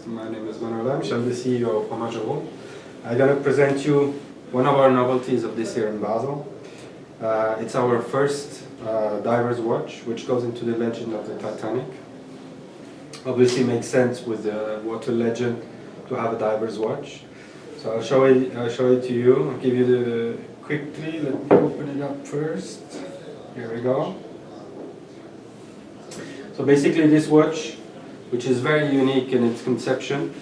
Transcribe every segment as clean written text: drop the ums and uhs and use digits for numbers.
My name is Manuel Emch. I'm the CEO of Romain Jerome. I'm going to present you one of our novelties of this year in Basel. It's our first diver's watch, which goes into the legend of the Titanic. Obviously makes sense with the water legend to have a diver's watch. So I'll show it to you. I'll give you the quickly. Let me open it up first. Here we go. So basically this watch, which is very unique in its conception,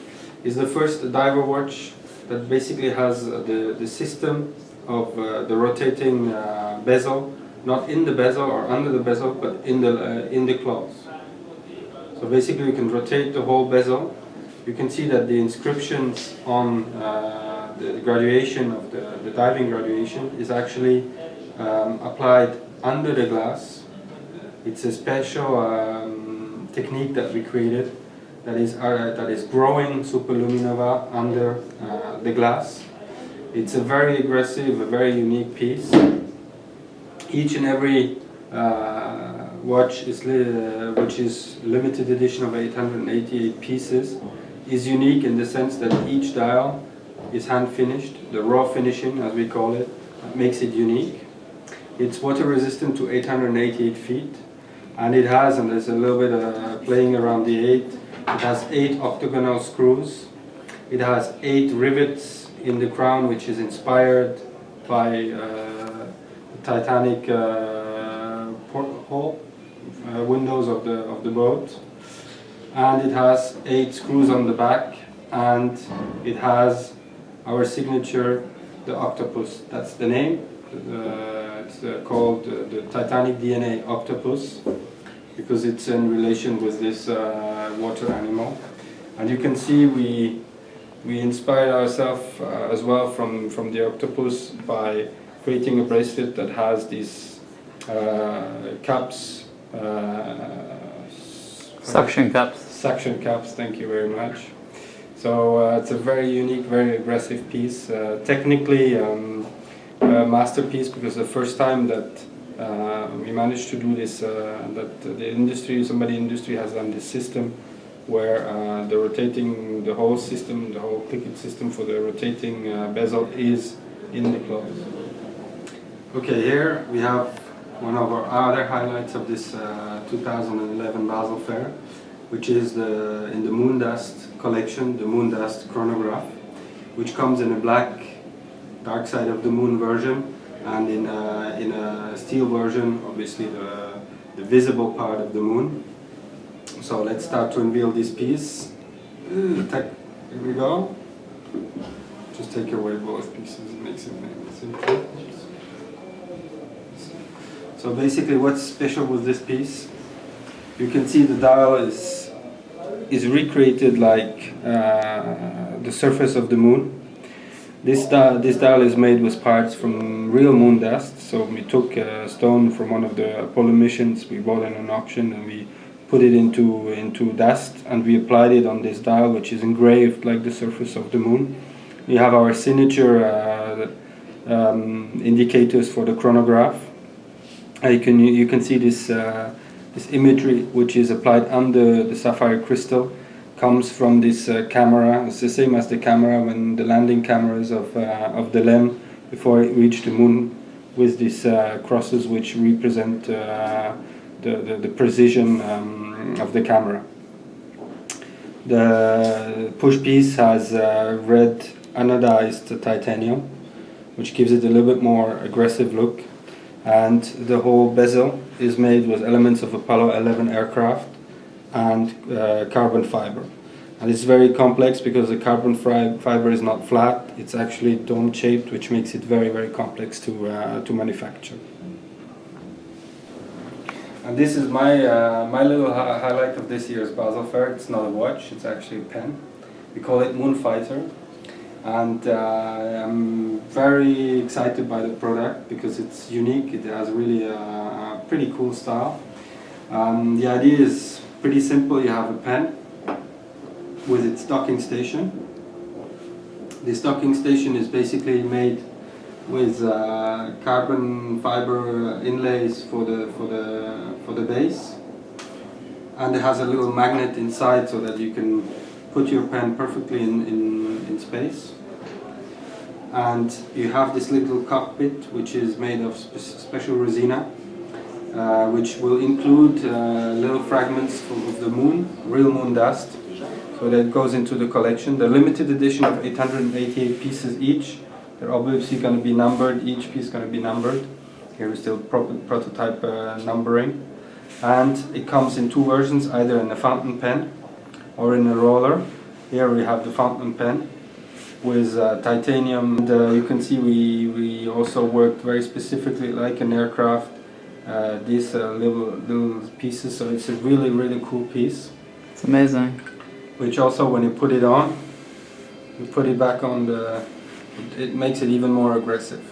is the first diver watch that basically has the system of the rotating bezel, not in the bezel or under the bezel, but in the claws. So basically you can rotate the whole bezel. You can see that the inscriptions on the graduation of the diving graduation is actually applied under the glass. It's a special technique that we created that is growing superluminova under the glass. It's a very aggressive, a very unique piece. Each and every watch which is limited edition of 888 pieces is unique in the sense that each dial is hand finished. The raw finishing, as we call it, makes it unique. It's water resistant to 888 feet. And it has, and there's a little bit playing around the 8, it has 8 octagonal screws. It has 8 rivets in the crown, which is inspired by the Titanic porthole, windows of the boat. And it has 8 screws on the back, and it has our signature, the octopus. That's the name. It's called the Titanic DNA octopus because it's in relation with this water animal. And you can see we inspired ourselves as well from the octopus by creating a bracelet that has these caps. Suction caps. Suction caps, thank you very much. So it's a very unique, very aggressive piece. Technically, masterpiece, because the first time that we managed to do this, that somebody in the industry has done this system where the whole system, the whole clicket system for the rotating bezel is in the claws. Okay, here we have one of our other highlights of this 2011 Basel Fair, which is in the Moondust Collection, the Moondust chronograph, which comes in a black dark side of the moon version, and in a steel version, obviously the visible part of the moon. So let's start to unveil this piece. Here we go. Just take away both pieces, it makes it simple. So basically what's special with this piece, you can see the dial is recreated like the surface of the moon. This dial is made with parts from real moon dust. So we took a stone from one of the Apollo missions we bought in an auction, and we put it into dust, and we applied it on this dial, which is engraved like the surface of the moon. We have our signature indicators for the chronograph. You can see this imagery, which is applied under the sapphire crystal, comes from this camera. It's the same as the camera when the landing cameras of the LEM before it reached the moon, with these crosses which represent the precision of the camera. The push piece has red anodized titanium, which gives it a little bit more aggressive look, and the whole bezel is made with elements of Apollo 11 aircraft and carbon fiber. And it's very complex because the carbon fiber is not flat, it's actually dome shaped, which makes it very, very complex to manufacture. And this is my little highlight of this year's Basel Fair. It's not a watch, it's actually a pen. We call it Moonfighter. And I'm very excited by the product because it's unique, it has really a pretty cool style. The idea is pretty simple. You have a pen with its docking station. This docking station is basically made with carbon fiber inlays for the base, and it has a little magnet inside so that you can put your pen perfectly in space. And you have this little cockpit which is made of special resina, which will include little fragments of the moon, real moon dust. So that goes into the collection. The limited edition of 888 pieces each. They're obviously going to be numbered. Each piece is going to be numbered. Here is still prototype numbering. And it comes in two versions, either in a fountain pen or in a roller. Here we have the fountain pen with titanium. And you can see we also worked very specifically like an aircraft. These little pieces, so it's a really cool piece. It's amazing. Which also, when you put it on, you put it back on it makes it even more aggressive.